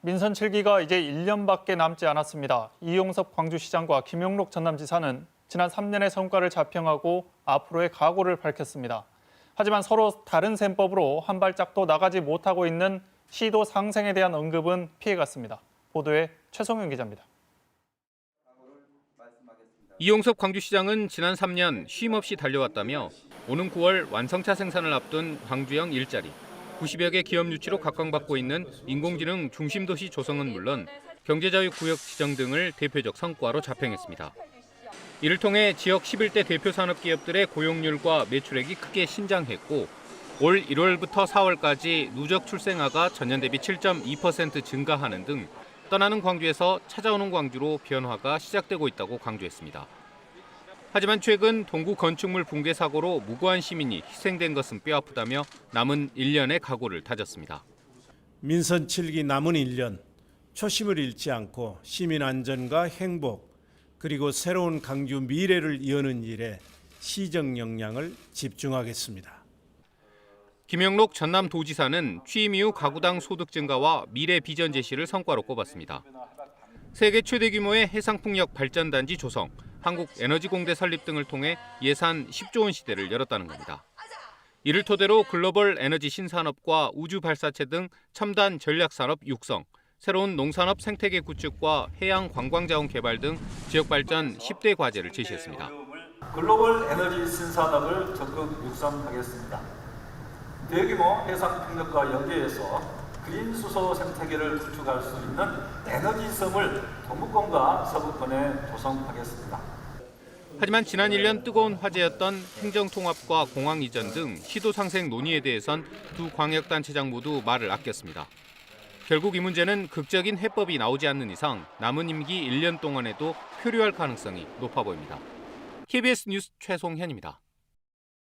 민선 7기가 이제 1년밖에 남지 않았습니다. 이용섭 광주시장과 김영록 전남지사는 지난 3년의 성과를 자평하고 앞으로의 각오를 밝혔습니다. 하지만 서로 다른 셈법으로 한 발짝도 나가지 못하고 있는 시도 상생에 대한 언급은 피해갔습니다. 보도에 최성윤 기자입니다. 이용섭 광주시장은 지난 3년 쉼없이 달려왔다며 오는 9월 완성차 생산을 앞둔 광주형 일자리, 90여 개 기업 유치로 각광받고 있는 인공지능 중심도시 조성은 물론 경제자유구역 지정 등을 대표적 성과로 자평했습니다. 이를 통해 지역 11대 대표 산업기업들의 고용률과 매출액이 크게 신장했고 올 1월부터 4월까지 누적 출생아가 전년 대비 7.2% 증가하는 등 떠나는 광주에서 찾아오는 광주로 변화가 시작되고 있다고 강조했습니다. 하지만 최근 동구 건축물 붕괴 사고로 무고한 시민이 희생된 것은 뼈아프다며 남은 1년의 각오를 다졌습니다. 민선 7기 남은 1년, 초심을 잃지 않고 시민 안전과 행복, 그리고 새로운 광주 미래를 여는 일에 시정 역량을 집중하겠습니다. 김영록 전남도지사는 취임 이후 가구당 소득 증가와 미래 비전 제시를 성과로 꼽았습니다. 세계 최대 규모의 해상풍력 발전단지 조성, 한국에너지공대 설립 등을 통해 예산 10조 원 시대를 열었다는 겁니다. 이를 토대로 글로벌 에너지 신산업과 우주 발사체 등 첨단 전략산업 육성, 새로운 농산업 생태계 구축과 해양 관광자원 개발 등 지역 발전 10대 과제를 제시했습니다. 글로벌 에너지 신산업을 적극 육성하겠습니다. 대규모 해상풍력과 연계해서 그린 수소 생태계를 구축할 수 있는 에너지섬을 동부권과 서부권에 조성하겠습니다. 하지만 지난 1년 뜨거운 화제였던 행정통합과 공항 이전 등 시도 상생 논의에 대해선 두 광역단체장 모두 말을 아꼈습니다. 결국 이 문제는 극적인 해법이 나오지 않는 이상 남은 임기 1년 동안에도 표류할 가능성이 높아 보입니다. KBS 뉴스 최송현입니다.